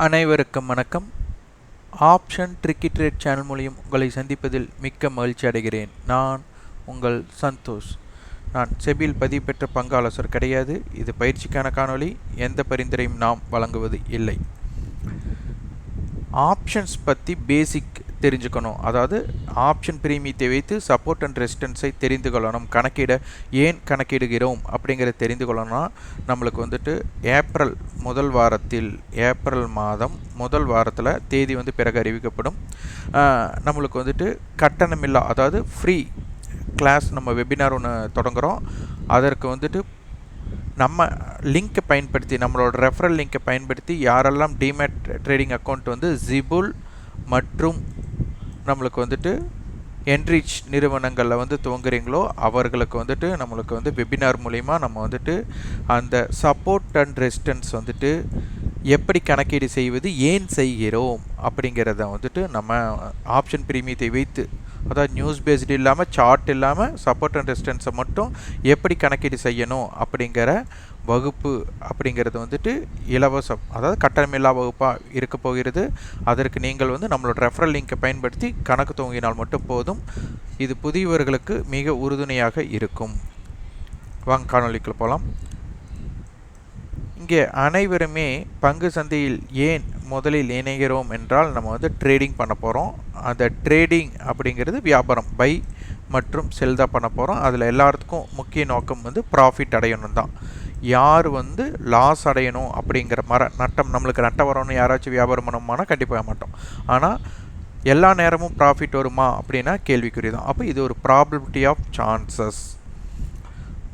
அனைவருக்கும் வணக்கம். Option tricky trade channel மூலியம் உங்களை சந்திப்பதில் மிக்க மகிழ்ச்சி அடைகிறேன். நான் உங்கள் சந்தோஷ். நான் செபியில் பதிவு பெற்ற பங்கு ஆலோசகர் கிடையாது. இது பயிற்சிக்கான காணொளி. எந்த பரிந்துரையும் நாம் வழங்குவது இல்லை. ஆப்ஷன்ஸ் பற்றி பேசிக் தெரிஞ்சுக்கணும். அதாவது ஆப்ஷன் பிரீமியத்தை வைத்து சப்போர்ட் அண்ட் ரெசிஸ்டன்ஸை தெரிந்து கொள்ளணும். ஏன் கணக்கிடுகிறோம் அப்படிங்கிறத தெரிந்து கொள்ளணும்னா நம்மளுக்கு ஏப்ரல் மாதம் முதல் வாரத்தில் தேதி பிறகு அறிவிக்கப்படும். நம்மளுக்கு கட்டணமில்லா, அதாவது ஃப்ரீ கிளாஸ், நம்ம வெபினார் ஒன்று தொடங்குகிறோம். அதற்கு நம்ம லிங்க்கை பயன்படுத்தி, நம்மளோட ரெஃபரல் லிங்க்கை பயன்படுத்தி யாரெல்லாம் டிமேட் ட்ரேடிங் அக்கௌண்ட் ஜிபுல் மற்றும் நம்மளுக்கு என்ரிச் நிறுவனங்களில் துவங்குறீங்களோ அவர்களுக்கு நம்மளுக்கு வெபினார் மூலிமா நம்ம அந்த சப்போர்ட் அண்ட் ரெசிஸ்டன்ஸ் எப்படி கணக்கீடு செய்வது, ஏன் செய்கிறோம் அப்படிங்கிறத நம்ம ஆப்ஷன் பிரீமியத்தை வைத்து, அதாவது நியூஸ் பேஸ்டு இல்லாமல், சார்ட் இல்லாமல், சப்போர்ட் அண்ட் ரெசிஸ்டன்ஸை மட்டும் எப்படி கணக்கீடு செய்யணும் அப்படிங்கிற வகுப்பு அப்படிங்கிறது இலவசம், அதாவது கட்டணமில்லா வகுப்பாக இருக்க போகிறது. அதற்கு நீங்கள் நம்மளோட ரெஃபரல் லிங்கை பயன்படுத்தி கணக்கு துவங்கினால் மட்டும் போதும். இது புதியவர்களுக்கு மிக உறுதுணையாக இருக்கும். வாங்க காணொளிக்குள்ள போகலாம். இங்கே அனைவருமே பங்கு சந்தையில் ஏன் முதலில் இணைகிறோம் என்றால், நம்ம ட்ரேடிங் பண்ண போகிறோம். அந்த ட்ரேடிங் அப்படிங்கிறது வியாபாரம், பை மற்றும் செல் தான் பண்ண போகிறோம். அதில் எல்லாத்துக்கும் முக்கிய நோக்கம் ப்ராஃபிட் அடையணும் தான். யார் லாஸ் அடையணும் அப்படிங்கிற நட்டம், நம்மளுக்கு நட்டம் வரணும்னு யாராச்சும் வியாபாரம் பண்ணோம்னா கண்டிப்பாக மாட்டோம். ஆனால் எல்லா நேரமும் ப்ராஃபிட் வருமா அப்படின்னா கேள்விக்குறி தான். அப்போ இது ஒரு ப்ராபபிலிட்டி ஆஃப் சான்சஸ்.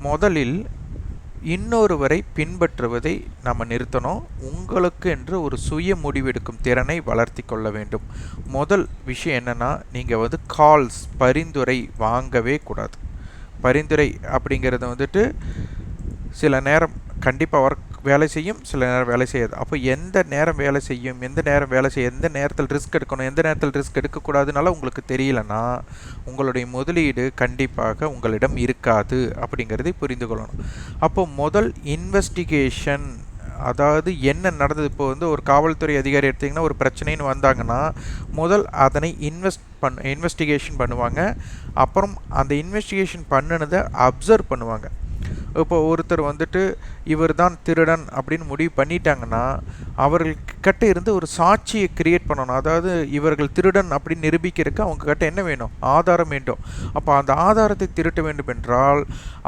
முதலில் இன்னொருவரை பின்பற்றுவதை நம்ம நிறுத்தணும். உங்களுக்கு என்று ஒரு சுய முடிவெடுக்கும் திறனை வளர்த்தி கொள்ள வேண்டும். முதல் விஷயம் என்னென்னா, நீங்கள் கால்ஸ், பரிந்துரை வாங்கவே கூடாது. பரிந்துரை அப்படிங்கிறது சில நேரம் கண்டிப்பாக வேலை செய்யும், சில நேரம் வேலை செய்யாது. அப்போ எந்த நேரம் வேலை செய்யும், எந்த நேரம் வேலை செய்ய, எந்த நேரத்தில் ரிஸ்க் எடுக்கணும், எந்த நேரத்தில் ரிஸ்க் எடுக்கக்கூடாதுனால உங்களுக்கு தெரியலன்னா உங்களுடைய முதலீடு கண்டிப்பாக உங்களிடம் இருக்காது அப்படிங்கிறதை புரிந்து கொள்ளணும். அப்போ முதல் இன்வெஸ்டிகேஷன், அதாவது என்ன நடந்தது. இப்போ ஒரு காவல்துறை அதிகாரி எடுத்திங்கன்னா, ஒரு பிரச்சனைன்னு வந்தாங்கன்னா முதல் அதனை இன்வெஸ்டிகேஷன் பண்ணுவாங்க. அப்புறம் அந்த இன்வெஸ்டிகேஷன் பண்ணினதை அப்சர்வ் பண்ணுவாங்க. இப்போ ஒருத்தர் இவர் தான் திருடன் அப்படின்னு முடிவு பண்ணிட்டாங்கன்னா அவர்கள்கிட்ட இருந்து ஒரு சாட்சியை கிரியேட் பண்ணணும். அதாவது இவர்கள் திருடன் அப்படின்னு நிரூபிக்கிறதுக்கு அவங்க கிட்ட என்ன வேணும், ஆதாரம் வேண்டும். அப்போ அந்த ஆதாரத்தை திரட்ட வேண்டும் என்றால்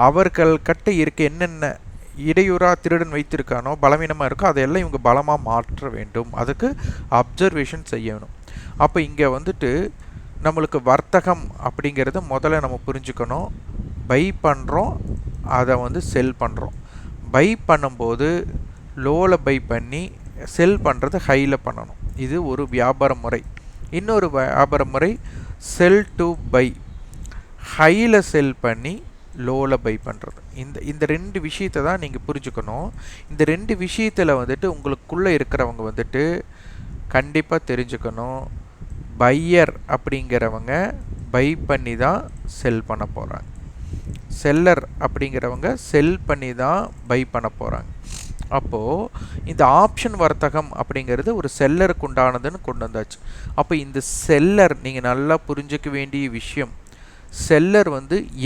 அவர்கள்கிட்ட இருக்க என்னென்ன இடையூறாக திருடன் வைத்திருக்கானோ, பலவீனமாக இருக்கோ, அதையெல்லாம் இவங்க பலமாக மாற்ற வேண்டும். அதுக்கு அப்சர்வேஷன் செய்யணும். அப்போ இங்கே நம்மளுக்கு வர்த்தகம் அப்படிங்கிறத முதல்ல நம்ம புரிஞ்சுக்கணும். பை பண்ணுறோம், அதை செல் பண்ணுறோம். பை பண்ணும்போது லோவில் பை பண்ணி செல் பண்ணுறது ஹையில் பண்ணணும். இது ஒரு வியாபார முறை. இன்னொரு வியாபார முறை செல் டு பை, ஹையில் செல் பண்ணி லோவில் பை பண்ணுறது. இந்த ரெண்டு விஷயத்தை தான் நீங்கள் புரிஞ்சுக்கணும். இந்த ரெண்டு விஷயத்தில் உங்களுக்குள்ளே இருக்கிறவங்க கண்டிப்பாக தெரிஞ்சுக்கணும். பையர் அப்படிங்கிறவங்க பை பண்ணி தான் செல் பண்ண போகிறாங்க. செல்லர் அப்படிங்கிறவங்க செல் பண்ணி தான் பை பண்ண போகிறாங்க. அப்போது இந்த ஆப்ஷன் வர்த்தகம் அப்படிங்கிறது ஒரு செல்லருக்கு உண்டானதுன்னு கொண்டு வந்தாச்சு. அப்போ இந்த செல்லர், நீங்கள் நல்லா புரிஞ்சிக்க வேண்டிய விஷயம், செல்லர்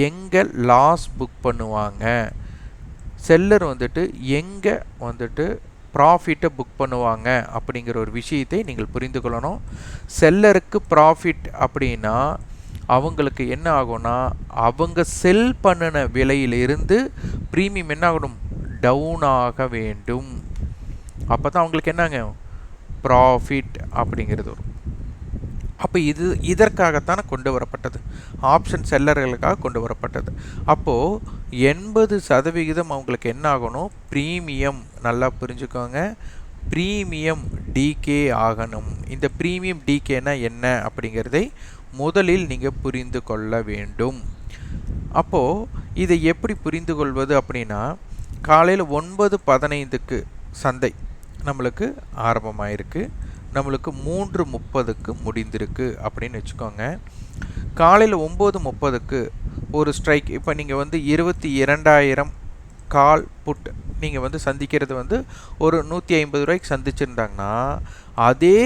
எங்கே லாஸ் புக் பண்ணுவாங்க, செல்லர் எங்கே ப்ராஃபிட்டை புக் பண்ணுவாங்க அப்படிங்கிற ஒரு விஷயத்தை நீங்கள் புரிந்து கொள்ளணும். செல்லருக்கு ப்ராஃபிட் அப்படின்னா அவங்களுக்கு என்ன ஆகும்னா, அவங்க செல் பண்ணின விலையிலிருந்து ப்ரீமியம் என்ன ஆகணும், டவுன் ஆக வேண்டும். அப்போ தான் அவங்களுக்கு என்னங்க ப்ராஃபிட் அப்படிங்கிறது வரும். அப்போ இதற்காகத்தானே கொண்டு வரப்பட்டது, ஆப்ஷன் செல்லர்களுக்காக கொண்டு வரப்பட்டது. அப்போது 80% அவங்களுக்கு என்ன ஆகணும், ப்ரீமியம், நல்லா புரிஞ்சுக்கோங்க, ப்ரீமியம் டிகே ஆகணும். இந்த ப்ரீமியம் டிகேனா என்ன அப்படிங்கிறதை முதலில் நீங்கள் புரிந்து கொள்ள வேண்டும். அப்போது இதை எப்படி புரிந்து கொள்வது அப்படின்னா, காலையில் 9:15 சந்தை நம்மளுக்கு ஆரம்பமாயிருக்கு, நம்மளுக்கு 3:30 முடிந்திருக்கு அப்படின்னு வச்சுக்கோங்க. காலையில் 9:30 ஒரு ஸ்ட்ரைக், இப்போ நீங்கள் 22,000 கால் புட் நீங்கள் வந்து சந்திக்கிறது வந்து ஒரு 150 ரூபாய்க்கு சந்திச்சிருந்தாங்கன்னா அதே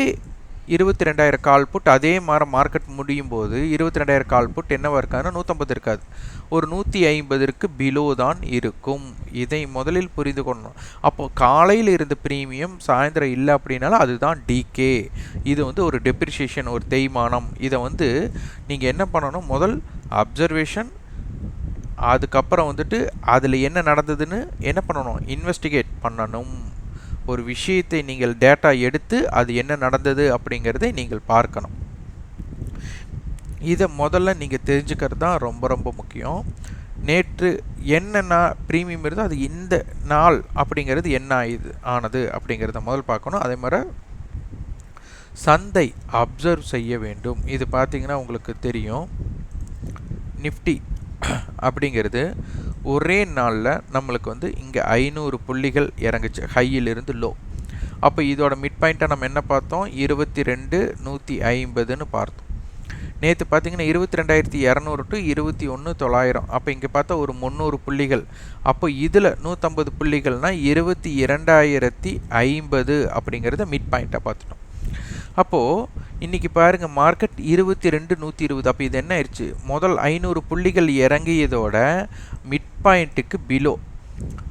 22,000 கால் புட் அதே மாதிரி மார்க்கெட் முடியும் போது 22,000 கால் புட் என்னவா இருக்காதுன்னா 150 இருக்காது, ஒரு 150ற்கு பிலோ தான் இருக்கும். இதை முதலில் புரிந்து கொள்ளணும். அப்போ காலையில் இருந்த ப்ரீமியம் சாயந்தரம் இல்லை அப்படின்னாலும் அதுதான் டிகே. இது வந்து ஒரு டெப்ரிசியேஷன், ஒரு தேய்மானம். இதை வந்து நீங்கள் என்ன பண்ணணும், முதல் அப்சர்வேஷன், அதுக்கப்புறம் வந்துட்டு அதில் என்ன நடந்ததுன்னு என்ன பண்ணணும், இன்வெஸ்டிகேட் பண்ணணும். ஒரு விஷயத்தை நீங்கள் டேட்டா எடுத்து அது என்ன நடந்தது அப்படிங்கிறதை நீங்கள் பார்க்கணும். இதை முதல்ல நீங்கள் தெரிஞ்சுக்கிறது தான் ரொம்ப ரொம்ப முக்கியம். நேற்று என்னென்ன ப்ரீமியம் இருந்தோ அது இந்த நாள் அப்படிங்கிறது என்ன ஆனது அப்படிங்கிறத முதல் பார்க்கணும். அதே மாதிரி சந்தை அப்சர்வ் செய்ய வேண்டும். இது பார்த்திங்கன்னா உங்களுக்கு தெரியும், நிஃப்டி அப்படிங்கிறது ஒரே நாளில் நம்மளுக்கு வந்து இங்கே 500 புள்ளிகள் இறங்குச்சு ஹையிலிருந்து லோ. அப்போ இதோட மிட் பாயிண்ட்டை நம்ம என்ன பார்த்தோம், 22,150ன்னு பார்த்தோம். நேற்று பார்த்தீங்கன்னா 22,200 டு 21,900. அப்போ இங்கே பார்த்தா ஒரு 300 புள்ளிகள். அப்போ இதில் 150 புள்ளிகள்னால் 22,050 அப்படிங்கிறத மிட் பாயிண்ட்டாக பார்த்துட்டோம். அப்போது இன்றைக்கி பாருங்கள் மார்க்கெட் 22,120. அப்போ இது என்ன ஆயிடுச்சு, முதல் 500 புள்ளிகள் இறங்கியதோட மிட் பாயிண்ட்டுக்கு பிலோ.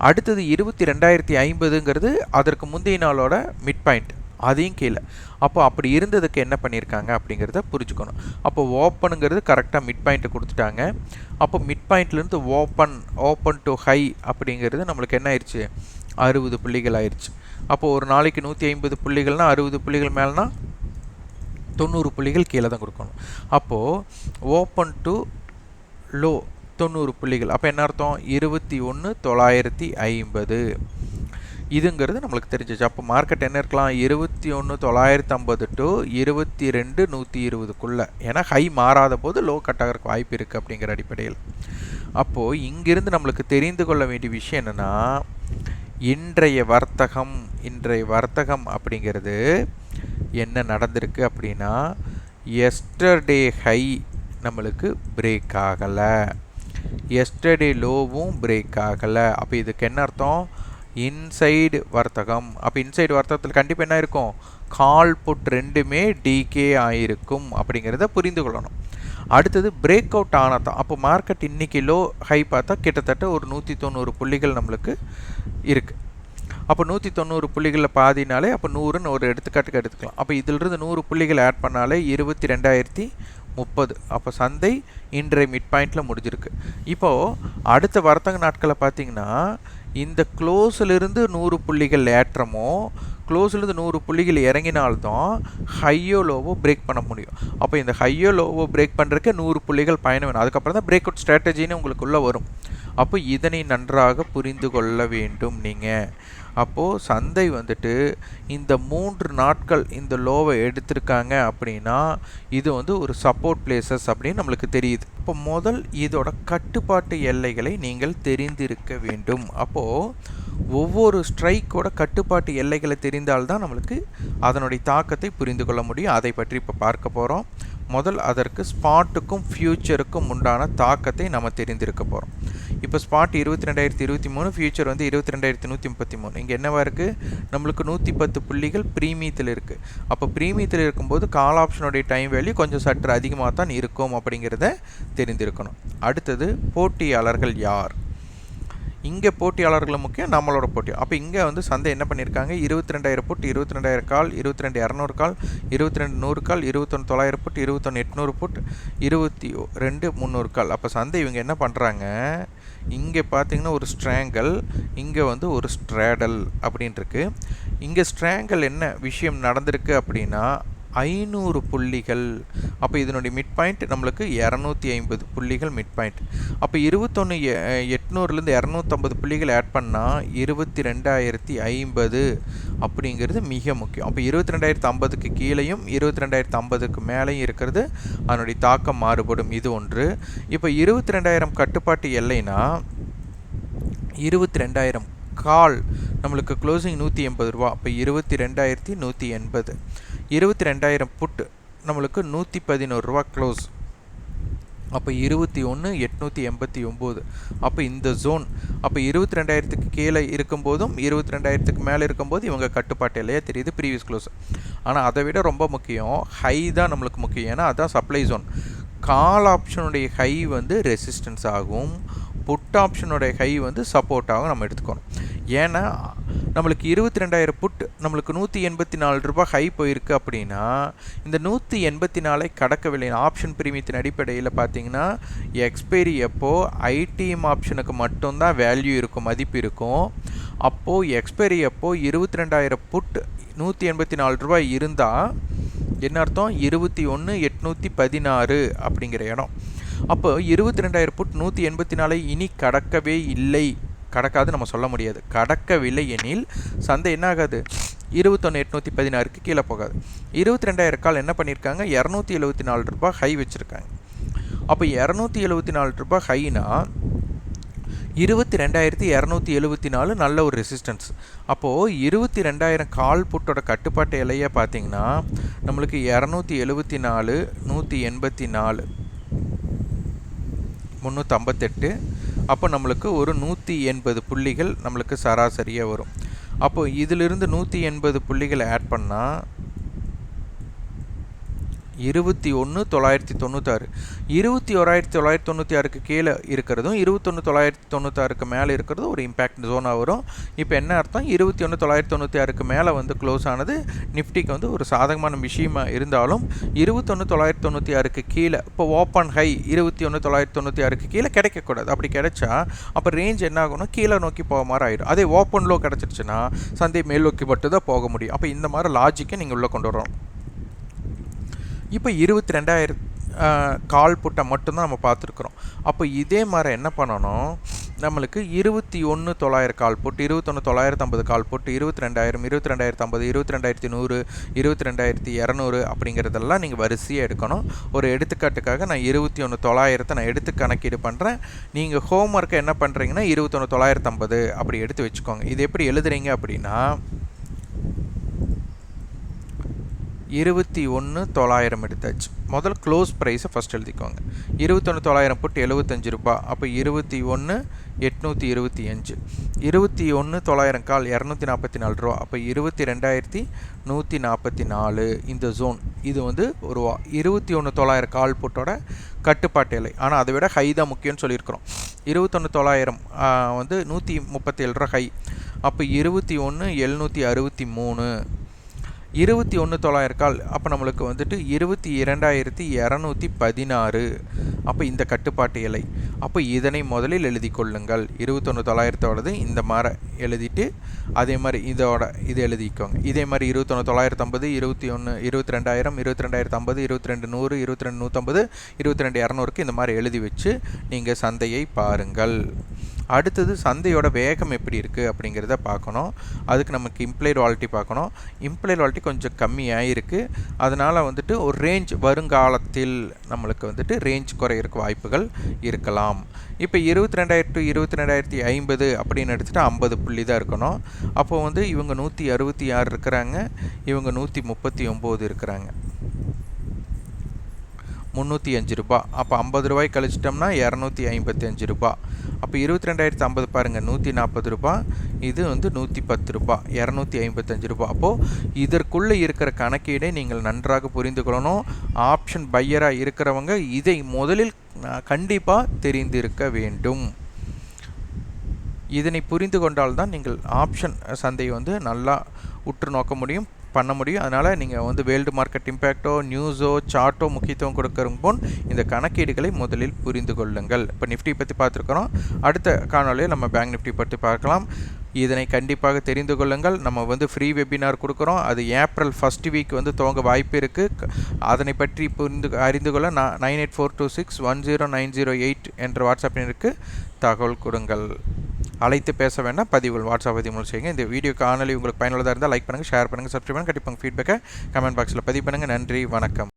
அடுத்தது 22,050ங்கிறது அதற்கு முந்தைய நாளோட மிட் பாயிண்ட், அதையும் கீழே. அப்போ அப்படி இருந்ததுக்கு என்ன பண்ணியிருக்காங்க அப்படிங்கிறத புரிஞ்சுக்கணும். அப்போ ஓப்பனுங்கிறது கரெக்டாக மிட் பாயிண்ட்டை கொடுத்துட்டாங்க. அப்போ மிட் பாயிண்ட்லேருந்து ஓப்பன் டு ஹை அப்படிங்கிறது நம்மளுக்கு என்ன ஆயிடுச்சு, 60 புள்ளிகள் ஆயிடுச்சு. அப்போது ஒரு நாளைக்கு 150 புள்ளிகள்னால் 60 புள்ளிகள் மேலேனா 90 புள்ளிகள் கீழே தான் கொடுக்கணும். அப்போது ஓப்பன் டு லோ 90 புள்ளிகள். அப்போ என்ன அர்த்தம், 21,950 இதுங்கிறது நம்மளுக்கு தெரிஞ்சிச்சு. அப்போ மார்க்கெட் என்ன இருக்கலாம், 21,950 டு 22,120க்குள்ளே. ஏன்னா ஹை மாறாத போது லோ கட் ஆகிறதுக்கு வாய்ப்பு இருக்குது அப்படிங்கிற அடிப்படையில். அப்போது இங்கிருந்து நம்மளுக்கு தெரிந்து கொள்ள வேண்டிய விஷயம் என்னென்னா, இன்றைய வர்த்தகம் அப்படிங்கிறது என்ன நடந்திருக்கு அப்படின்னா, எஸ்டர்டே ஹை நம்மளுக்கு பிரேக் ஆகலை, எஸ்டர்டே லோவும் பிரேக் ஆகலை. அப்போ இதுக்கு என்ன அர்த்தம், இன்சைடு வர்த்தகம். அப்போ இன்சைடு வர்த்தகத்தில் கண்டிப்பாக என்ன இருக்கும், கால் புட் ரெண்டுமே டிகே ஆகிருக்கும் அப்படிங்கிறத புரிந்து கொள்ளணும். அடுத்தது பிரேக் அவுட் ஆனதான். அப்போ மார்க்கெட் இன்றைக்கி லோ ஹை பார்த்தா கிட்டத்தட்ட ஒரு 190 புள்ளிகள் நம்மளுக்கு இருக்குது. அப்போ 190 புள்ளிகளில் பாதினாலே அப்போ 100ன்னு ஒரு எடுத்துக்காட்டுக்கு எடுத்துக்கலாம். அப்போ இதிலிருந்து 100 புள்ளிகள் ஆட் பண்ணாலே 22,030. அப்போ சந்தை இன்றைய மிட் பாயிண்டில் முடிஞ்சிருக்கு. இப்போது அடுத்த வர்த்தக நாட்களை பார்த்திங்கன்னா, இந்த க்ளோஸிலிருந்து 100 புள்ளிகள் ஏற்றமோ க்ளோஸ்லேருந்து 100 புள்ளிகள் இறங்கினால்தான் ஹையோ லோவோ பிரேக் பண்ண முடியும். அப்போ இந்த ஹையோ லோவோ பிரேக் பண்ணுறதுக்கு 100 புள்ளிகள் பயணம் வேணும். அதுக்கப்புறம் தான் பிரேக் அவுட் ஸ்ட்ராட்டஜின்னு உங்களுக்குள்ளே வரும். அப்போ இதனை நன்றாக புரிந்து கொள்ள வேண்டும் நீங்கள். அப்போது சந்தை வந்துட்டு இந்த 3 நாட்கள் இந்த லோவை எடுத்திருக்காங்க அப்படின்னா இது வந்து ஒரு சப்போர்ட் பிளேசஸ் அப்படின்னு நம்மளுக்கு தெரியுது. இப்போ முதல் இதோட கட்டுப்பாட்டு எல்லைகளை நீங்கள் தெரிந்திருக்க வேண்டும். அப்போது ஒவ்வொரு ஸ்ட்ரைக்கோட கட்டுப்பாட்டு எல்லைகளை தெரிந்தால்தான் நம்மளுக்கு அதனுடைய தாக்கத்தை புரிந்து கொள்ள முடியும். அதை பற்றி இப்போ பார்க்க போகிறோம். முதல் அதற்கு ஸ்பாட்டுக்கும் ஃப்யூச்சருக்கும் உண்டான தாக்கத்தை நம்ம தெரிந்திருக்க போகிறோம். இப்போ ஸ்பாட் 22,023, ஃப்யூச்சர் வந்து 22,133. இங்கே என்னவா இருக்குது, நம்மளுக்கு 110 புள்ளிகள் ப்ரீமியத்தில் இருக்குது. அப்போ ப்ரீமியத்தில் இருக்கும்போது கால் ஆப்ஷனுடைய டைம் வேல்யூ கொஞ்சம் சற்று அதிகமாக தான் இருக்கும் அப்படிங்கிறத தெரிந்திருக்கணும். அடுத்தது போட்டியாளர்கள் யார், இங்கே போட்டியாளர்கள் முக்கியம், நம்மளோட போட்டி. அப்போ இங்கே வந்து சந்தை என்ன பண்ணியிருக்காங்க, 22,000 புட், 22,000 கால், 22,200 கால், 22,100 கால், 21,900 புட், 21,800 புட், 22,300 கால். அப்போ சந்தை இவங்க என்ன பண்ணுறாங்க, இங்கே பார்த்தீங்கன்னா ஒரு ஸ்ட்ராங்கல், இங்கே வந்து ஒரு ஸ்ட்ராடல் அப்படின்ட்டுருக்கு. இங்கே ஸ்ட்ராங்கல் என்ன விஷயம் நடந்திருக்கு அப்படின்னா 500 புள்ளிகள். அப்போ இதனுடைய மிட் பாயிண்ட் நம்மளுக்கு 250 புள்ளிகள் மிட் பாயிண்ட். அப்போ 21,800லேருந்து 250 புள்ளிகள் ஆட் பண்ணால் 22,050 அப்படிங்கிறது மிக முக்கியம். அப்போ 22,050க்கு கீழேயும் 22,050க்கு மேலேயும் இருக்கிறது அதனுடைய தாக்கம் மாறுபடும். இது ஒன்று. இப்போ 22,000 கட்டுப்பாட்டு எல்லைனா 22,000 கால் நம்மளுக்கு க்ளோசிங் 180 ரூபா. அப்போ 22,180. 22,000 புட் நம்மளுக்கு 111 ரூபா க்ளோஸ். அப்போ 21,889. அப்போ இந்த ஜோன் அப்போ 22,000க்கு கீழே இருக்கும்போதும் 22,000க்கு மேலே இருக்கும்போது இவங்க கட்டுப்பாட்டு எல்லையே தெரியுது ப்ரீவியஸ் க்ளோஸ். ஆனால் அதை விட ரொம்ப முக்கியம் ஹை தான் நம்மளுக்கு முக்கியம். ஏன்னா அதுதான் சப்ளை ஜோன். கால் ஆப்ஷனுடைய ஹை வந்து ரெசிஸ்டன்ஸ் ஆகும், புட் ஆப்ஷனுடைய ஹை வந்து சப்போர்ட் ஆகும் நம்ம எடுத்துக்கணும். ஏன்னா நம்மளுக்கு 22,000 புட் நம்மளுக்கு 184 ரூபாய் ஹை போயிருக்கு அப்படின்னா இந்த 184 கடக்கவில்லை. ஆப்ஷன் பிரீமியத்தின் அடிப்படையில் பார்த்தீங்கன்னா எக்ஸ்பைரி அப்போ ஐடிஎம் ஆப்ஷனுக்கு மட்டும்தான் வேல்யூ இருக்கும், மதிப்பு இருக்கும். அப்போது எக்ஸ்பைரி அப்போ 22,000 புட் 184 ரூபாய் இருந்தால் என்ன அர்த்தம்? 21,816 அப்படிங்கிற இடம். அப்போ 22,000 புட் 184 இனி கடக்கவே இல்லை, கடக்காது நம்ம சொல்ல முடியாது. கடக்கவில்லை எனில் சந்தை என்ன ஆகாது? 21,816க்கு கீழே போகாது. 22,000 கால் என்ன பண்ணியிருக்காங்க? 274 ரூபாய் ஹை வச்சுருக்காங்க. அப்போ 274 ரூபாய் ஹைனா 22,274 நல்ல ஒரு ரெசிஸ்டன்ஸ். அப்போது 22,000 கால் புட்டோட கட்டுப்பாட்டு எல்லையை பார்த்தீங்கன்னா நம்மளுக்கு 274, 184, 358. அப்போ நம்மளுக்கு ஒரு 180 புள்ளிகள் நம்மளுக்கு சராசரியாக வரும். அப்போது இதிலிருந்து 180 புள்ளிகளை ஆட் பண்ணால் 21,996. 21,996க்கு கீழே இருக்கிறதும் 21,996க்கு மேலே இருக்கிறதும் ஒரு இம்பேக்ட் ஜோனாக வரும். இப்போ என்ன அர்த்தம்? 21,996க்கு மேலே வந்து க்ளோஸ் ஆனது நிஃப்டிக்கு வந்து ஒரு சாதகமான விஷயமாக இருந்தாலும் 21,996க்கு கீழே இப்போ ஓப்பன் ஹை 21,996க்கு கீழே கிடைக்கக்கூடாது. அப்படி கிடைச்சா அப்போ ரேஞ்ச் என்ன ஆகும்னா கீழே நோக்கி போக மாதிரி ஆகிடும். அதே ஓப்பன் லோ கிடச்சிருச்சுன்னா சந்தை மேல் நோக்கி மட்டும் தான் போக முடியும். அப்போ இந்த மாதிரி லாஜிக்கை நீங்கள் உள்ளே கொண்டு வரணும். இப்போ 22,000 கால் புட்டை மட்டும்தான் நம்ம பார்த்துருக்குறோம். அப்போ இதே மாதிரி என்ன பண்ணணும்? நம்மளுக்கு 21,900 கால் புட்டு, 21,950 கால் புட்டு, 22,000, 22,050, 22,100, 22,200 அப்படிங்கிறதெல்லாம் நீங்கள் வரிசையாக எடுக்கணும். ஒரு எடுத்துக்காட்டுக்காக நான் 21,900 நான் எடுத்து கணக்கீடு பண்ணுறேன். நீங்கள் ஹோம் ஒர்க்கை என்ன பண்ணுறீங்கன்னா 21,950 அப்படி எடுத்து வச்சுக்கோங்க. இது எப்படி எழுதுறீங்க அப்படின்னா 21,900 எடுத்தாச்சு. முதல்ல க்ளோஸ் ப்ரைஸை ஃபஸ்ட் எழுதிக்கோங்க. 21,900 புட்டு 75 ரூபா. அப்போ 21,825. 21,900 கால் 244 ரூபா. அப்போ 22,144 இந்த ஜோன். இது வந்து ஒரு 21,900 கால் புட்டோட கட்டுப்பாட்டு எல்லை. ஆனால் அதை விட ஹை தான் முக்கியம்னு சொல்லியிருக்கிறோம். 21,900 வந்து 137 ரூபா ஹை. அப்போ 21,763. 21,900 கால் அப்போ நம்மளுக்கு வந்துட்டு 22,216. அப்போ இந்த கட்டுப்பாட்டு எல்லை. அப்போ இதனை முதலில் எழுதி கொள்ளுங்கள். 21,900 இந்த மாதிரி எழுதிட்டு அதே மாதிரி இது எழுதிக்கோங்க. இதே மாதிரி 21,950, 22,000, 22,050, 22,100, 22,150, 22,200க்கு இந்த மாதிரி எழுதி வச்சு நீங்கள் சந்தையை பாருங்கள். அடுத்தது சந்தையோட வேகம் எப்படி இருக்குது அப்படிங்கிறத பார்க்கணும். அதுக்கு நமக்கு இம்ப்ளைட் வாலிட்டி பார்க்கணும். இம்ப்ளைட் வாலிட்டி கொஞ்சம் கம்மியாக இருக்குது. அதனால் வந்துட்டு ஒரு ரேஞ்ச் வருங்காலத்தில் நம்மளுக்கு வந்துட்டு ரேஞ்ச் குறையிறக்கு வாய்ப்புகள் இருக்கலாம். இப்போ 22,000 to 22,050 அப்படின்னு எடுத்துகிட்டு 50 புள்ளி தான் இருக்கணும். அப்போது வந்து இவங்க 166 இருக்கிறாங்க, இவங்க 139 இருக்கிறாங்க, 305 ரூபா. அப்போ 50 ரூபாய் கழிச்சிட்டோம்னா 255 ரூபா. அப்போ 22,050 பாருங்கள் 140 ரூபா, இது வந்து 110 ரூபா, 255 ரூபா. அப்போது இதற்குள்ளே இருக்கிற கணக்கீடை நீங்கள் நன்றாக புரிந்து கொள்ளணும். ஆப்ஷன் பையராக இருக்கிறவங்க இதை முதலில் கண்டிப்பாக தெரிந்திருக்க வேண்டும். இதனை புரிந்து கொண்டால்தான் நீங்கள் ஆப்ஷன் சந்தையை வந்து நல்லா உற்று நோக்க முடியும், பண்ண முடியும். அதனால் நீங்கள் வந்து வேர்ல்டு மார்க்கெட் இம்பேக்டோ நியூஸோ சார்ட்டோ முக்கியத்துவம் கொடுக்கறங்க போன் இந்த கணக்கீடுகளை முதலில் புரிந்து கொள்ளுங்கள். இப்போ நிஃப்டி பற்றி பார்த்துருக்குறோம். அடுத்த காணொலியில் நம்ம பேங்க் நிஃப்டி பற்றி பார்க்கலாம். இதனை கண்டிப்பாக தெரிந்து கொள்ளுங்கள். நம்ம வந்து ஃப்ரீ வெபினார் கொடுக்குறோம். அது ஏப்ரல் 1st வீக் வந்து துவங்க வாய்ப்பு இருக்குது. அதனை பற்றி அறிந்து கொள்ள 9842610908 என்ற வாட்ஸ்அப் எண்ணிற்கு தகவல் கொடுங்கள். அழைத்து பேச வேண்டாம், பதிவுகள் வாட்ஸ்அப் பதிவு செய்யுங்க. இந்த வீடியோ காணொலி உங்களுக்கு பயனுள்ளதாக இருந்தால் லைக் பண்ணுங்கள், ஷேர் பண்ணுங்கள், சப்ஸ்கிரைப் பண்ணுங்கள். கண்டிப்பாக ஃபீட்பேக்கை கமெண்ட் பாக்ஸில் பதிவு பண்ணுங்கள். நன்றி, வணக்கம்.